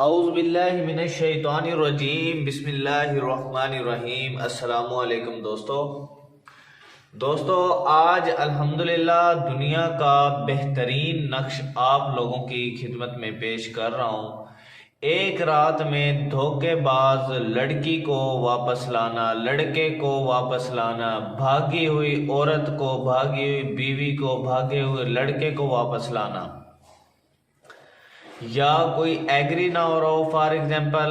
اعوذ باللہ من الشیطان الرجیم، بسم اللہ الرحمن الرحیم۔ السلام علیکم دوستو، آج الحمدللہ دنیا کا بہترین نقش آپ لوگوں کی خدمت میں پیش کر رہا ہوں۔ ایک رات میں دھوکے باز لڑکی کو واپس لانا، لڑکے کو واپس لانا، بھاگی ہوئی عورت کو، بھاگی ہوئی بیوی کو، بھاگے ہوئے لڑکے کو واپس لانا، یا کوئی ایگری نہ ہو رہا ہو، فار ایگزامپل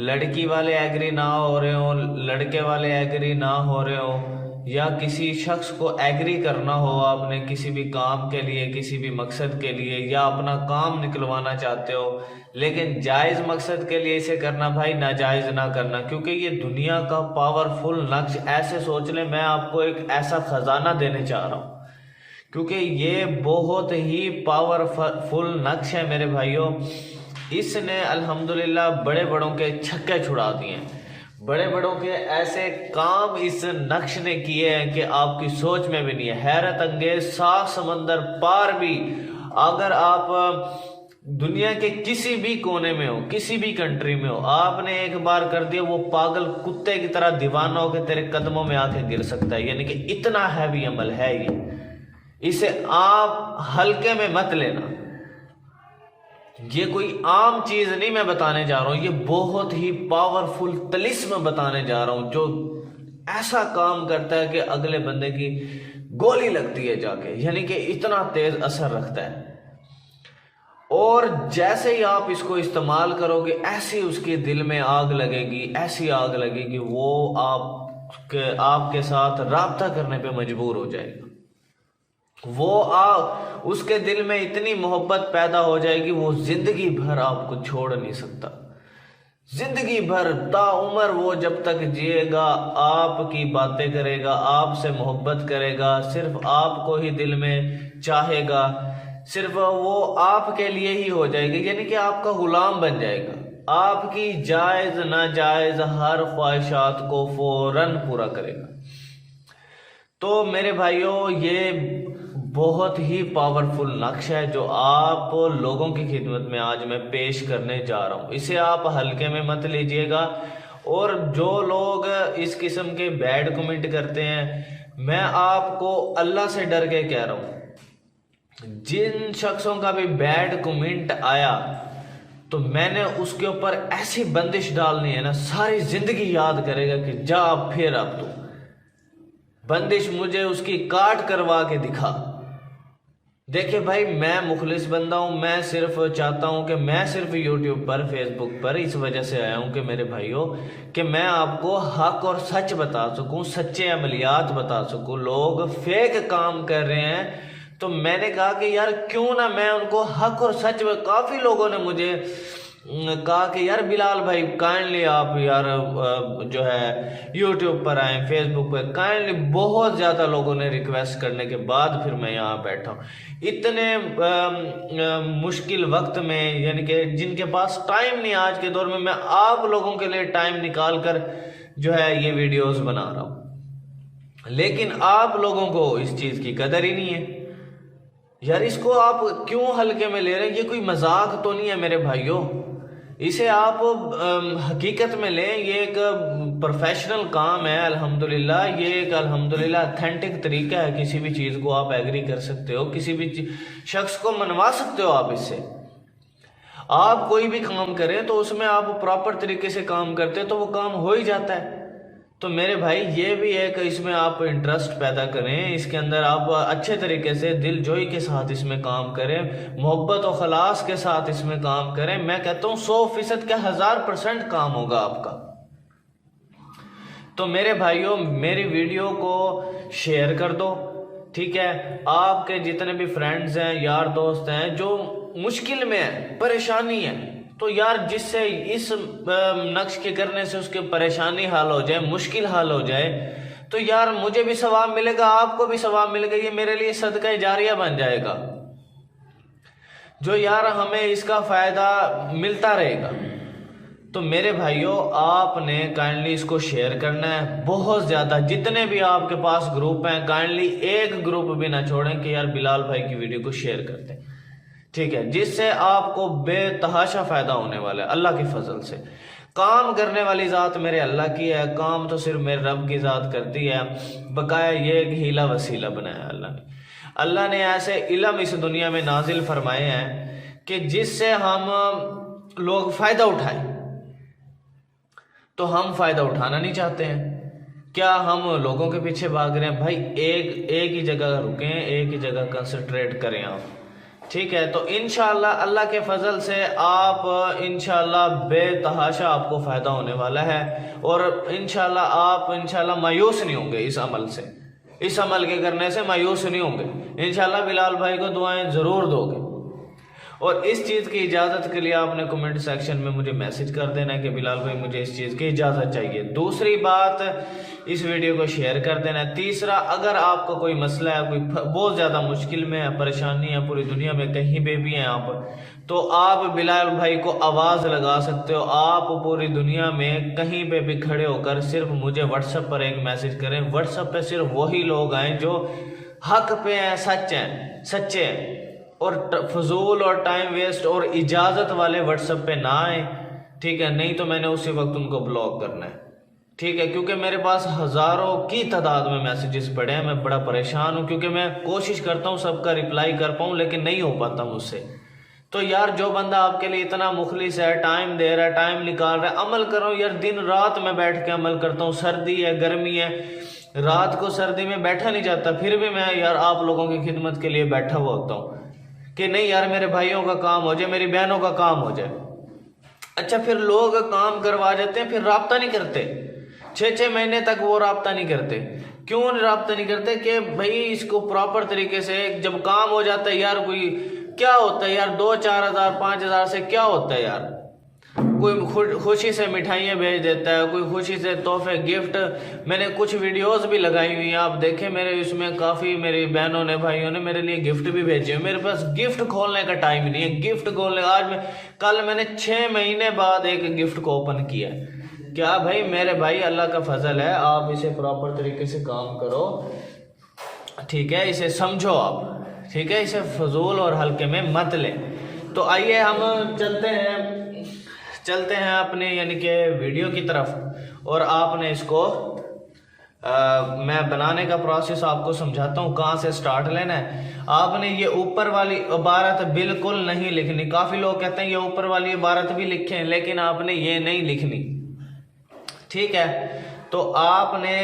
لڑکی والے ایگری نہ ہو رہے ہوں، لڑکے والے ایگری نہ ہو رہے ہوں، یا کسی شخص کو ایگری کرنا ہو آپ نے کسی بھی کام کے لیے، کسی بھی مقصد کے لیے، یا اپنا کام نکلوانا چاہتے ہو لیکن جائز مقصد کے لیے اسے کرنا، بھائی ناجائز نہ کرنا، کیونکہ یہ دنیا کا پاورفل نقش، ایسے سوچ لیں میں آپ کو ایک ایسا خزانہ دینے چاہ رہا ہوں، کیونکہ یہ بہت ہی پاورفل نقش ہے میرے بھائیوں۔ اس نے الحمدللہ بڑے بڑوں کے چھکے چھڑا دیے ہیں، بڑے بڑوں کے ایسے کام اس نقش نے کیے ہیں کہ آپ کی سوچ میں بھی نہیں ہے۔ حیرت انگیز، 7 سمندر پار بھی اگر آپ دنیا کے کسی بھی کونے میں ہو، کسی بھی کنٹری میں ہو، آپ نے ایک بار کر دیا، وہ پاگل کتے کی طرح دیوانہ ہو کے تیرے قدموں میں آ کے گر سکتا ہے، یعنی کہ اتنا ہیوی عمل ہے یہ، اسے آپ ہلکے میں مت لینا۔ یہ کوئی عام چیز نہیں میں بتانے جا رہا ہوں، یہ بہت ہی پاورفل طلسم بتانے جا رہا ہوں جو ایسا کام کرتا ہے کہ اگلے بندے کی گولی لگتی ہے جا کے، یعنی کہ اتنا تیز اثر رکھتا ہے۔ اور جیسے ہی آپ اس کو استعمال کرو گے، ایسی اس کے دل میں آگ لگے گی، ایسی آگ لگے گی، وہ آپ کے ساتھ رابطہ کرنے پہ مجبور ہو جائے گا۔ اس کے دل میں اتنی محبت پیدا ہو جائے گی، وہ زندگی بھر آپ کو چھوڑ نہیں سکتا، زندگی بھر تا عمر وہ جب تک جیے گا آپ کی باتیں کرے گا، آپ سے محبت کرے گا، صرف آپ کو ہی دل میں چاہے گا، صرف وہ آپ کے لیے ہی ہو جائے گی، یعنی کہ آپ کا غلام بن جائے گا، آپ کی جائز ناجائز ہر خواہشات کو فوراً پورا کرے گا۔ تو میرے بھائیوں، یہ بہت ہی پاورفل نقش ہے جو آپ لوگوں کی خدمت میں آج میں پیش کرنے جا رہا ہوں، اسے آپ ہلکے میں مت لیجئے گا۔ اور جو لوگ اس قسم کے بیڈ کمنٹ کرتے ہیں، میں آپ کو اللہ سے ڈر کے کہہ رہا ہوں، جن شخصوں کا بھی بیڈ کمنٹ آیا تو میں نے اس کے اوپر ایسی بندش ڈالنی ہے نا، ساری زندگی یاد کرے گا کہ جا پھر اب تو بندش مجھے اس کی کاٹ کروا کے دکھا۔ دیکھیں بھائی، میں مخلص بندہ ہوں، میں صرف چاہتا ہوں کہ میں صرف یوٹیوب پر، فیس بک پر اس وجہ سے آیا ہوں کہ میرے بھائیوں، کہ میں آپ کو حق اور سچ بتا سکوں، سچے عملیات بتا سکوں۔ لوگ فیک کام کر رہے ہیں تو میں نے کہا کہ یار کیوں نہ میں ان کو حق اور سچ، کافی لوگوں نے مجھے کہا کہ یار بلال بھائی کائنڈلی آپ یار جو ہے یوٹیوب پر آئیں، فیس بک پر کائنڈلی، بہت زیادہ لوگوں نے ریکویسٹ کرنے کے بعد پھر میں یہاں بیٹھا ہوں، اتنے مشکل وقت میں، یعنی کہ جن کے پاس ٹائم نہیں آج کے دور میں آپ لوگوں کے لیے ٹائم نکال کر جو ہے یہ ویڈیوز بنا رہا ہوں، لیکن آپ لوگوں کو اس چیز کی قدر ہی نہیں ہے۔ یار اس کو آپ کیوں ہلکے میں لے رہے ہیں؟ یہ کوئی مذاق تو نہیں ہے میرے بھائیوں، اسے آپ حقیقت میں لیں، یہ ایک پروفیشنل کام ہے الحمدللہ، یہ ایک الحمدللہ اتھینٹک طریقہ ہے، کسی بھی چیز کو آپ ایگری کر سکتے ہو، کسی بھی شخص کو منوا سکتے ہو آپ اس سے۔ آپ کوئی بھی کام کریں تو اس میں آپ پراپر طریقے سے کام کرتے تو وہ کام ہو ہی جاتا ہے۔ تو میرے بھائی یہ بھی ہے کہ اس میں آپ انٹرسٹ پیدا کریں، اس کے اندر آپ اچھے طریقے سے دل جوئی کے ساتھ اس میں کام کریں، محبت و خلاص کے ساتھ اس میں کام کریں، میں کہتا ہوں 100% کا 1000% کام ہوگا آپ کا۔ تو میرے بھائیوں، میری ویڈیو کو شیئر کر دو، ٹھیک ہے؟ آپ کے جتنے بھی فرینڈز ہیں، یار دوست ہیں جو مشکل میں ہیں، پریشانی ہے، تو یار جس سے اس نقش کے کرنے سے اس کی پریشانی حل ہو جائے، مشکل حل ہو جائے، تو یار مجھے بھی ثواب ملے گا، آپ کو بھی ثواب ملے گا، یہ میرے لیے صدقہ جاریہ بن جائے گا، جو یار ہمیں اس کا فائدہ ملتا رہے گا۔ تو میرے بھائیوں، آپ نے کائنڈلی اس کو شیئر کرنا ہے بہت زیادہ، جتنے بھی آپ کے پاس گروپ ہیں کائنڈلی ایک گروپ بھی نہ چھوڑیں کہ یار بلال بھائی کی ویڈیو کو شیئر کرتے ہیں، ٹھیک ہے، جس سے آپ کو بے تحاشا فائدہ ہونے والا ہے اللہ کے فضل سے۔ کام کرنے والی ذات میرے اللہ کی ہے، کام تو صرف میرے رب کی ذات کرتی ہے، بقایا یہ ایک ہیلا وسیلہ بنایا اللہ نے ایسے علم اس دنیا میں نازل فرمائے ہیں کہ جس سے ہم لوگ فائدہ اٹھائیں، تو ہم فائدہ اٹھانا نہیں چاہتے ہیں، کیا ہم لوگوں کے پیچھے بھاگ رہے ہیں؟ بھائی ایک ہی جگہ رکیں، ایک ہی جگہ کنسنٹریٹ کریں آپ، ٹھیک ہے؟ تو انشاءاللہ اللہ کے فضل سے آپ انشاءاللہ بے تحاشا آپ کو فائدہ ہونے والا ہے، اور انشاءاللہ آپ انشاءاللہ مایوس نہیں ہوں گے اس عمل سے، اس عمل کے کرنے سے مایوس نہیں ہوں گے انشاءاللہ۔ بلال بھائی کو دعائیں ضرور دو گے، اور اس چیز کی اجازت کے لیے آپ نے کمنٹ سیکشن میں مجھے میسج کر دینا ہے کہ بلال بھائی مجھے اس چیز کی اجازت چاہیے۔ دوسری بات، اس ویڈیو کو شیئر کر دینا ہے۔ تیسرا، اگر آپ کو کوئی مسئلہ ہے، کوئی بہت زیادہ مشکل میں ہے، پریشانی ہے، پوری دنیا میں کہیں پہ بھی ہیں آپ، تو آپ بلال بھائی کو آواز لگا سکتے ہو۔ آپ پوری دنیا میں کہیں پہ بھی کھڑے ہو کر صرف مجھے واٹس ایپ پر ایک میسج کریں۔ واٹس ایپ پہ صرف وہی لوگ آئیں جو حق پہ ہیں، سچے ہیں، اور فضول اور ٹائم ویسٹ اور اجازت والے واٹس ایپ پہ نہ آئیں، ٹھیک ہے؟ نہیں تو میں نے اسی وقت ان کو بلاک کرنا ہے، ٹھیک ہے؟ کیونکہ میرے پاس ہزاروں کی تعداد میں میسیجز پڑے ہیں، میں بڑا پریشان ہوں، کیونکہ میں کوشش کرتا ہوں سب کا رپلائی کر پاؤں، لیکن نہیں ہو پاتا مجھ سے۔ تو یار جو بندہ آپ کے لیے اتنا مخلص ہے، ٹائم دے رہا ہے، ٹائم نکال رہا ہے، عمل کرو یار۔ دن رات میں بیٹھ کے عمل کرتا ہوں، سردی ہے، گرمی ہے، رات کو سردی میں بیٹھا نہیں جاتا، پھر بھی میں یار آپ لوگوں کی خدمت کے لیے بیٹھا ہوا ہوتا ہوں کہ نہیں یار میرے بھائیوں کا کام ہو جائے، میری بہنوں کا کام ہو جائے۔ اچھا، پھر لوگ کام کروا جاتے ہیں، پھر رابطہ نہیں کرتے، 6 مہینے تک وہ رابطہ نہیں کرتے۔ کیوں رابطہ نہیں کرتے؟ کہ بھائی اس کو پراپر طریقے سے جب کام ہو جاتا ہے یار، کوئی کیا ہوتا ہے یار، 2-4 ہزار 5 ہزار سے کیا ہوتا ہے یار؟ کوئی خوشی سے مٹھائیاں بھیج دیتا ہے، کوئی خوشی سے تحفے، گفٹ۔ میں نے کچھ ویڈیوز بھی لگائی ہوئی ہیں، آپ دیکھیں میرے اس میں کافی میری بہنوں نے، بھائیوں نے میرے لیے گفٹ بھی بھیجے ہیں۔ میرے پاس گفٹ کھولنے کا ٹائم نہیں ہے، گفٹ کھولنے کل میں نے 6 مہینے بعد ایک گفٹ کو اوپن کیا ہے۔ کیا بھائی میرے بھائی، اللہ کا فضل ہے، آپ اسے پراپر طریقے سے کام کرو، ٹھیک ہے؟ اسے سمجھو آپ، ٹھیک ہے؟ اسے فضول اور ہلکے میں مت لیں۔ تو آئیے ہم چلتے ہیں اپنے یعنی کہ ویڈیو کی طرف، اور آپ نے اس کو میں بنانے کا پروسیس آپ کو سمجھاتا ہوں کہاں سے سٹارٹ لینا ہے۔ آپ نے یہ اوپر والی عبارت بالکل نہیں لکھنی۔ کافی لوگ کہتے ہیں یہ اوپر والی عبارت بھی لکھیں، لیکن آپ نے یہ نہیں لکھنی، ٹھیک ہے؟ تو آپ نے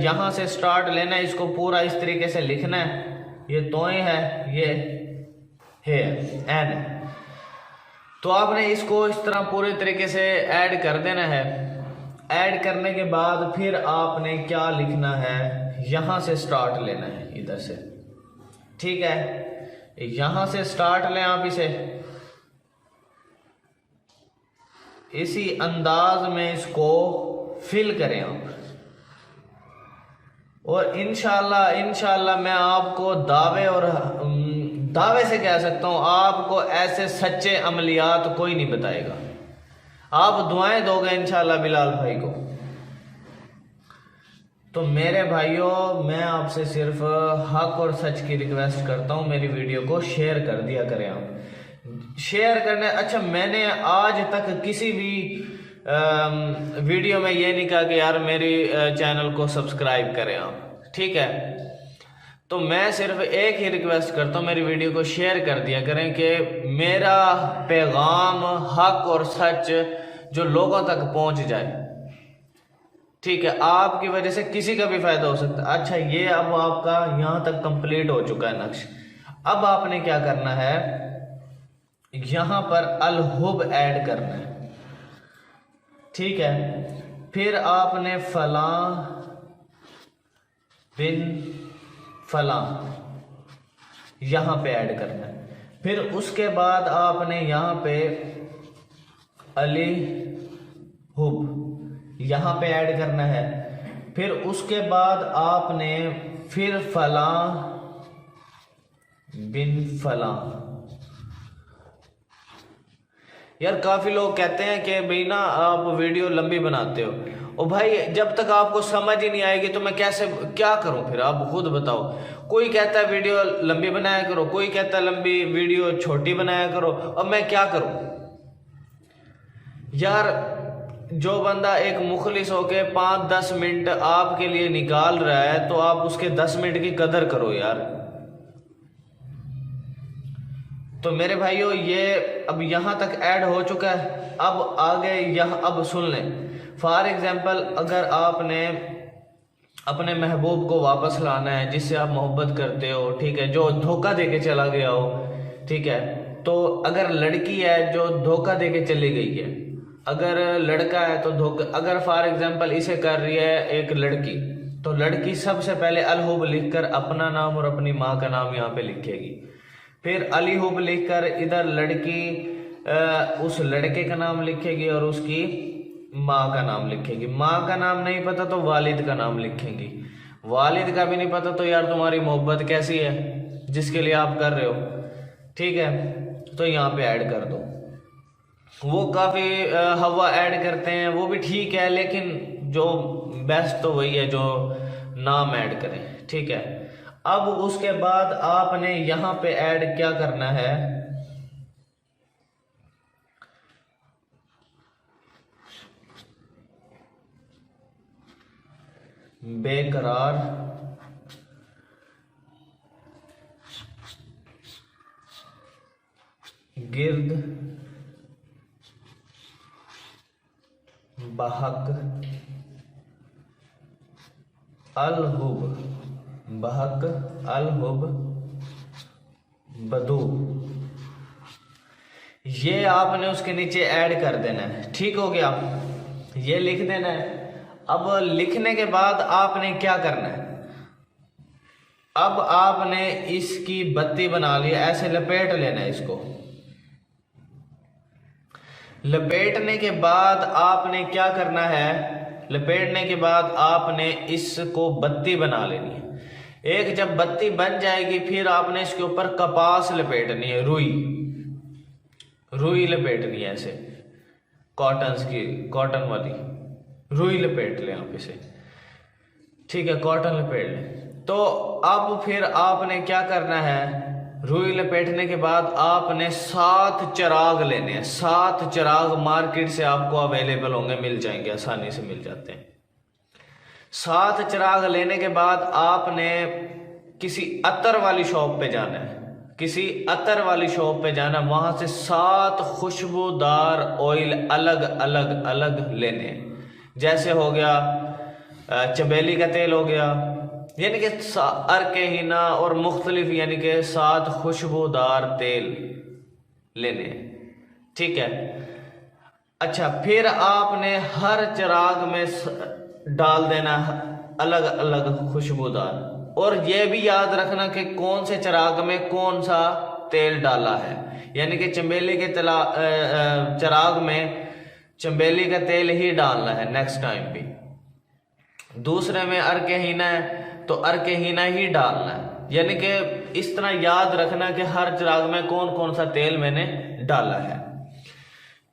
یہاں سے سٹارٹ لینا ہے، اس کو پورا اس طریقے سے لکھنا ہے۔ یہ توئیں ہے، یہ ہے این ہے، تو آپ نے اس کو اس طرح پورے طریقے سے ایڈ کر دینا ہے۔ ایڈ کرنے کے بعد پھر آپ نے کیا لکھنا ہے، یہاں سے سٹارٹ لینا ہے، ادھر سے، ٹھیک ہے؟ یہاں سے سٹارٹ لیں آپ اسے، اسی انداز میں اس کو فل کریں آپ، اور انشاءاللہ میں آپ کو دعوے سے کہہ سکتا ہوں، آپ کو ایسے سچے عملیات کوئی نہیں بتائے گا۔ آپ دعائیں دو گے انشاءاللہ بلال بھائی کو۔ تو میرے بھائیوں، میں آپ سے صرف حق اور سچ کی ریکویسٹ کرتا ہوں، میری ویڈیو کو شیئر کر دیا کریں آپ۔ شیئر کرنے، اچھا میں نے آج تک کسی بھی ویڈیو میں یہ نہیں کہا کہ یار میری چینل کو سبسکرائب کریں آپ، ٹھیک ہے؟ تو میں صرف ایک ہی ریکویسٹ کرتا ہوں، میری ویڈیو کو شیئر کر دیا کریں کہ میرا پیغام حق اور سچ جو لوگوں تک پہنچ جائے، ٹھیک ہے؟ آپ کی وجہ سے کسی کا بھی فائدہ ہو سکتا ہے۔ اچھا، یہ اب آپ کا یہاں تک کمپلیٹ ہو چکا ہے نقش۔ اب آپ نے کیا کرنا ہے، یہاں پر الحب ایڈ کرنا ہے، ٹھیک ہے؟ پھر آپ نے فلاں بن فلاں یہاں پہ ایڈ کرنا ہے۔ پھر اس کے بعد آپ نے یہاں پہ علی حب یہاں پہ ایڈ کرنا ہے۔ پھر اس کے بعد آپ نے پھر فلاں بن فلاں۔ یار کافی لوگ کہتے ہیں کہ بھئی نا آپ ویڈیو لمبی بناتے ہو، اور بھائی جب تک آپ کو سمجھ ہی نہیں آئے گی تو میں کیسے کیا کروں پھر، آپ خود بتاؤ. کوئی کہتا ہے ویڈیو لمبی بنایا کرو، کوئی کہتا ہے لمبی ویڈیو چھوٹی بنایا کرو، اب میں کیا کروں یار. جو بندہ ایک مخلص ہو کے 5-10 منٹ آپ کے لیے نکال رہا ہے تو آپ اس کے 10 منٹ کی قدر کرو یار. تو میرے بھائیو یہ اب یہاں تک ایڈ ہو چکا ہے. اب آگے یہاں اب سن لیں. فار ایگزامپل اگر آپ نے اپنے محبوب کو واپس لانا ہے جس سے آپ محبت کرتے ہو، ٹھیک ہے، جو دھوکہ دے کے چلا گیا ہو، ٹھیک ہے، تو اگر لڑکی ہے جو دھوکہ دے کے چلی گئی ہے، اگر لڑکا ہے تو دھوکہ، اگر فار ایگزامپل اسے کر رہی ہے ایک لڑکی، تو لڑکی سب سے پہلے الحب لکھ کر اپنا نام اور اپنی ماں کا نام یہاں پہ لکھے گی. پھر الحب لکھ کر ادھر لڑکی اس لڑکے کا نام لکھے گی اور اس کی ماں کا نام لکھے گی. ماں کا نام نہیں پتا تو والد کا نام لکھیں گی. والد کا بھی نہیں پتا تو یار تمہاری محبت کیسی ہے جس کے لیے آپ کر رہے ہو، ٹھیک ہے، تو یہاں پہ ایڈ کر دو. وہ کافی ہوا ایڈ کرتے ہیں، وہ بھی ٹھیک ہے، لیکن جو بیسٹ تو وہی ہے جو نام ایڈ کریں، ٹھیک ہے. اب اس کے بعد آپ نے یہاں پہ ایڈ کیا کرنا ہے، بے قرار گرد بحق الحب بحق الحب بدو، یہ آپ نے اس کے نیچے ایڈ کر دینا ہے. ٹھیک ہو گیا، یہ لکھ دینا ہے. اب لکھنے کے بعد آپ نے کیا کرنا ہے، اب آپ نے اس کی بتی بنا لی، ایسے لپیٹ لینا ہے اس کو. لپیٹنے کے بعد آپ نے کیا کرنا ہے، لپیٹنے کے بعد آپ نے اس کو بتی بنا لینی ہے. ایک جب بتی بن جائے گی پھر آپ نے اس کے اوپر کپاس لپیٹنی ہے، روئی لپیٹنی ہے، ایسے کاٹن والی روئی لپیٹ لیں آپ اسے، ٹھیک ہے، کاٹن لپیٹ لیں. تو اب پھر آپ نے کیا کرنا ہے، روئی لپیٹنے کے بعد آپ نے 7 چراغ لینے ہیں. 7 چراغ مارکیٹ سے آپ کو اویلیبل ہوں گے، مل جائیں گے، آسانی سے مل جاتے ہیں. 7 چراغ لینے کے بعد آپ نے کسی عطر والی شاپ پہ جانا ہے، کسی عطر والی شاپ پہ جانا، وہاں سے 7 خوشبودار آئل الگ الگ الگ لینے ہیں. جیسے ہو گیا چمیلی کا تیل ہو گیا، یعنی کہ عرق ہینا اور مختلف، یعنی کہ 7 خوشبودار تیل لینے ہیں، ٹھیک ہے. اچھا، پھر آپ نے ہر چراغ میں ڈال دینا الگ الگ خوشبودار، اور یہ بھی یاد رکھنا کہ کون سے چراغ میں کون سا تیل ڈالا ہے. یعنی کہ چمیلی کے چراغ میں چمیلی کا تیل ہی ڈالنا ہے نیکسٹ ٹائم بھی. دوسرے میں عرق ہینا ہے تو عرق ہینا ہی ڈالنا ہے. یعنی کہ اس طرح یاد رکھنا کہ ہر چراغ میں کون کون سا تیل میں نے ڈالا ہے.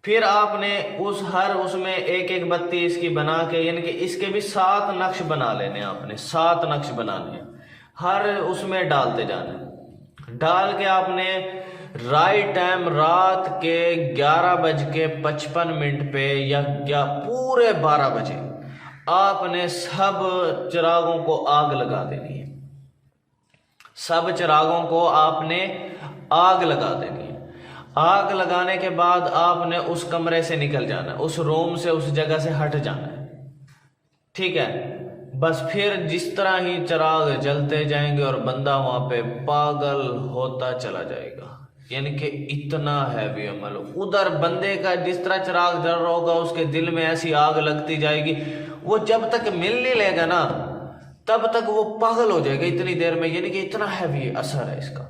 پھر آپ نے اس میں ایک ایک بتی اس کی بنا کے، یعنی کہ اس کے بھی 7 نقش بنا لینے. آپ نے 7 نقش بنانے ہیں، ہر اس میں ڈالتے جانا. ڈال کے آپ نے رائٹ ٹائم رات کے 11:55 پہ یا پورے 12 بجے آپ نے سب چراغوں کو آگ لگا دینی ہے. سب چراغوں کو آپ نے آگ لگا دینی ہے. آگ لگانے کے بعد آپ نے اس کمرے سے نکل جانا ہے، اس روم سے، اس جگہ سے ہٹ جانا ہے، ٹھیک ہے. بس پھر جس طرح ہی چراغ جلتے جائیں گے اور بندہ وہاں پہ پاگل ہوتا چلا جائے گا. یعنی کہ اتنا ہیوی عمل، ادھر بندے کا جس طرح چراغ جل رہا ہوگا اس کے دل میں ایسی آگ لگتی جائے گی، وہ جب تک مل نہیں لے گا نا تب تک وہ پاگل ہو جائے گا اتنی دیر میں. یعنی کہ اتنا ہیوی اثر ہے اس کا.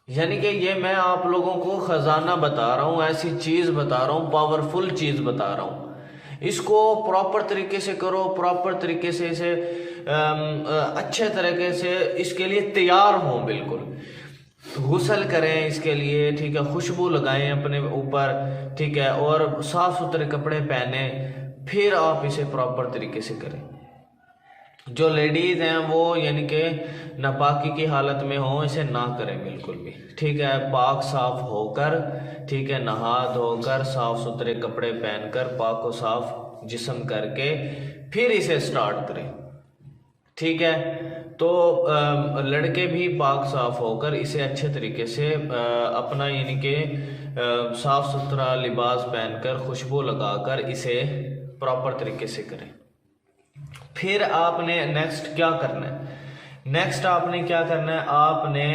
یعنی کہ یہ میں آپ لوگوں کو خزانہ بتا رہا ہوں، ایسی چیز بتا رہا ہوں، پاورفل چیز بتا رہا ہوں. اس کو پراپر طریقے سے کرو، پراپر طریقے سے اسے اچھے طریقے سے اس کے لیے تیار ہوں. بالکل غسل کریں اس کے لیے، ٹھیک ہے، خوشبو لگائیں اپنے اوپر، ٹھیک ہے، اور صاف ستھرے کپڑے پہنیں، پھر آپ اسے پراپر طریقے سے کریں. جو لیڈیز ہیں وہ یعنی کہ ناپاکی کی حالت میں ہوں اسے نہ کریں بالکل بھی. ٹھیک ہے, پاک صاف ہو کر, ٹھیک ہے, نہا دھو کر, صاف ستھرے کپڑے پہن کر, پاک و صاف جسم کر کے پھر اسے سٹارٹ کریں. ٹھیک ہے, تو لڑکے بھی پاک صاف ہو کر اسے اچھے طریقے سے اپنا یعنی کہ صاف ستھرا لباس پہن کر, خوشبو لگا کر اسے پراپر طریقے سے کریں. پھر آپ نے نیکسٹ کیا کرنا ہے؟ نیکسٹ آپ نے کیا کرنا ہے, آپ نے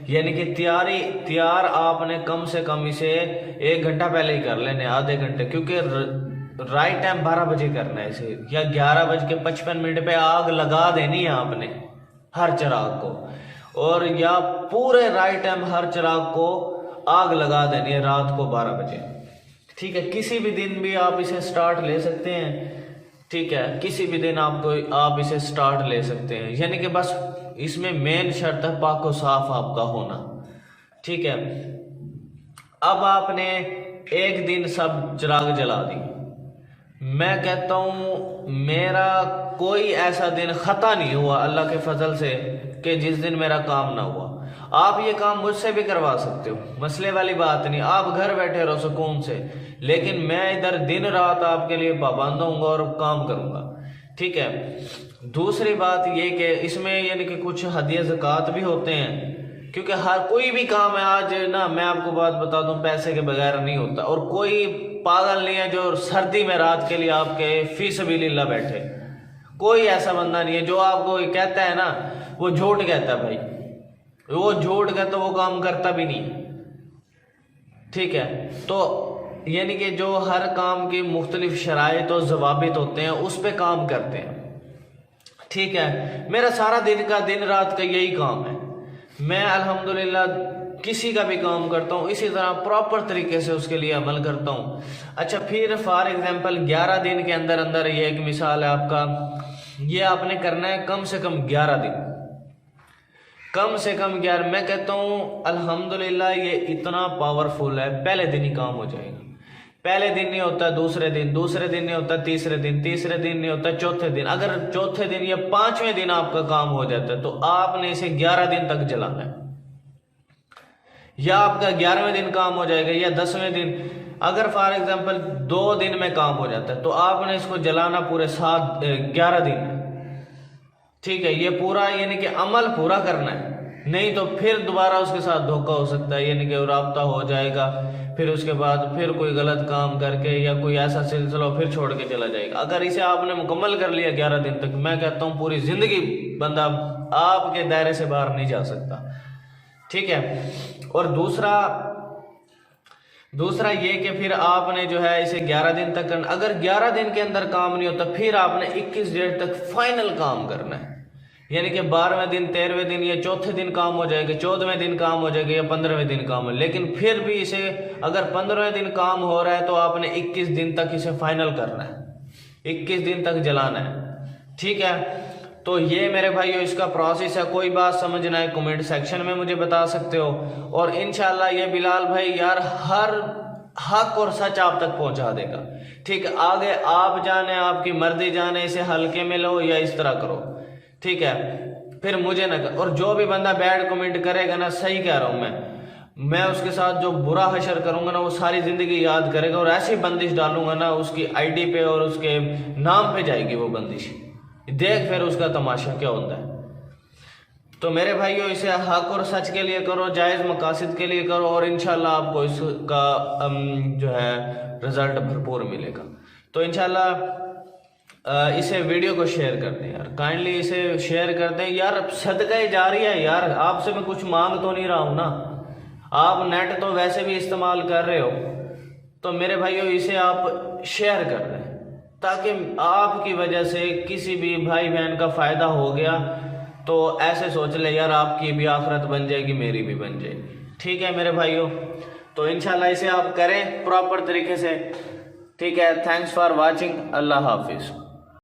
یعنی کہ تیار آپ نے کم سے کم اسے 1 گھنٹہ پہلے ہی کر لینے, آدھے گھنٹے, کیونکہ رائٹ ٹائم 12 بجے کرنا ہے اسے, یا 11:55 پہ آگ لگا دینی ہے آپ نے ہر چراغ کو, اور یا پورے رائٹ ٹائم ہر چراغ کو آگ لگا دینی ہے رات کو 12 بجے. ٹھیک ہے, کسی بھی دن بھی آپ اسے سٹارٹ لے سکتے ہیں. ٹھیک ہے, کسی بھی دن آپ اسے سٹارٹ لے سکتے ہیں, یعنی کہ بس اس میں مین شرط ہے پاک و صاف آپ کا ہونا. ٹھیک ہے, اب آپ نے ایک دن سب چراغ جلا دی. میں کہتا ہوں میرا کوئی ایسا دن خطا نہیں ہوا اللہ کے فضل سے کہ جس دن میرا کام نہ ہوا. آپ یہ کام مجھ سے بھی کروا سکتے ہو, مسئلے والی بات نہیں, آپ گھر بیٹھے رہو سکون سے, لیکن میں ادھر دن رات آپ کے لیے پابند ہوں گا اور کام کروں گا. ٹھیک ہے, دوسری بات یہ کہ اس میں یعنی کہ کچھ ہدیہ زکوٰۃ بھی ہوتے ہیں, کیونکہ ہر کوئی بھی کام ہے آج نا, میں آپ کو بات بتا دوں, پیسے کے بغیر نہیں ہوتا. اور کوئی پاگل نہیں ہے جو سردی میں رات کے لیے آپ کے فی سبیل اللہ بیٹھے. کوئی ایسا بندہ نہیں ہے جو آپ کو کہتا ہے نا وہ جھوٹ کہتا ہے. بھائی وہ جھوٹ کہتا وہ کام کرتا بھی نہیں. ٹھیک ہے, تو یعنی کہ جو ہر کام کی مختلف شرائط و ضوابط ہوتے ہیں اس پہ کام کرتے ہیں. ٹھیک ہے, میرا سارا دن رات کا یہی کام ہے. میں الحمدللہ کسی کا بھی کام کرتا ہوں اسی طرح پراپر طریقے سے اس کے لیے عمل کرتا ہوں. اچھا, پھر فار ایگزامپل 11 دن کے اندر یہ ایک مثال ہے آپ کا, یہ آپ نے کرنا ہے کم سے کم 11 دن, کم سے کم 11. میں کہتا ہوں الحمدللہ یہ اتنا پاورفل ہے, پہلے دن ہی کام ہو جائے گا. پہلے دن نہیں ہوتا دوسرے دن نہیں ہوتا تیسرے دن نہیں ہوتا چوتھے دن. اگر چوتھے دن یا 5ویں دن آپ کا کام ہو جاتا ہے تو آپ نے اسے 11 دن تک جلانا ہے, یا آپ کا 11ویں دن کام ہو جائے گا یا 10ویں دن. اگر فار ایگزامپل 2 دن میں کام ہو جاتا ہے تو آپ نے اس کو جلانا پورے 11 دن. ٹھیک ہے, یہ پورا یعنی کہ عمل پورا کرنا ہے, نہیں تو پھر دوبارہ اس کے ساتھ دھوکہ ہو سکتا ہے, یعنی کہ رابطہ ہو جائے گا, پھر اس کے بعد پھر کوئی غلط کام کر کے یا کوئی ایسا سلسلہ پھر چھوڑ کے چلا جائے گا. اگر اسے آپ نے مکمل کر لیا 11 دن تک, میں کہتا ہوں پوری زندگی بندہ آپ کے دائرے سے باہر نہیں جا سکتا. ٹھیک ہے, اور دوسرا یہ کہ پھر آپ نے جو ہے اسے 11 دن تک کرنا. اگر 11 دن کے اندر کام نہیں ہوتا پھر آپ نے 21 ڈیٹ تک فائنل کام کرنا ہے, یعنی کہ 12ویں دن 13ویں دن یا چوتھے دن کام ہو جائے گا, 14ویں دن کام ہو جائے گا یا 15ویں دن کام ہو. لیکن پھر بھی اسے اگر 15ویں دن کام ہو رہا ہے تو آپ نے 21 دن تک اسے فائنل کرنا ہے, 21 دن تک جلانا ہے. ٹھیک ہے, تو یہ میرے بھائیو اس کا پروسیس ہے. کوئی بات سمجھنا ہے کمنٹ سیکشن میں مجھے بتا سکتے ہو, اور انشاءاللہ یہ بلال بھائی یار ہر حق اور سچ آپ تک پہنچا دے گا. ٹھیک ہے, آگے آپ جانے, آپ کی مرضی جانے, اسے ہلکے میں لو یا اس طرح کرو. ٹھیک ہے, پھر مجھے نہ اور جو بھی بندہ بیڈ کمنٹ کرے گا نا, صحیح کہہ رہا ہوں میں اس کے ساتھ جو برا حشر کروں گا نا وہ ساری زندگی یاد کرے گا, اور ایسی بندش ڈالوں گا نا اس کی آئی ڈی پہ اور اس کے نام پہ جائے گی وہ بندش. دیکھ پھر اس کا تماشا کیا ہوتا ہے. تو میرے بھائیو اسے حق اور سچ کے لیے کرو, جائز مقاصد کے لیے کرو, اور انشاءاللہ آپ کو اس کا جو ہے رزلٹ بھرپور ملے گا. تو انشاءاللہ اسے ویڈیو کو شیئر کر دیں یار, کائنڈلی اسے شیئر کر دیں یار. صدقہ جاری ہے یار, آپ سے میں کچھ مانگ تو نہیں رہا ہوں نا, آپ نیٹ تو ویسے بھی استعمال کر رہے ہو. تو میرے بھائیو اسے آپ شیئر کر دیں تاکہ آپ کی وجہ سے کسی بھی بھائی بہن کا فائدہ ہو گیا تو ایسے سوچ لے یار آپ کی بھی آخرت بن جائے گی, میری بھی بن جائے گی. ٹھیک ہے میرے بھائیو, تو انشاءاللہ اسے آپ کریں پراپر طریقے سے. ٹھیک ہے, تھینکس فار واچنگ, اللہ حافظ.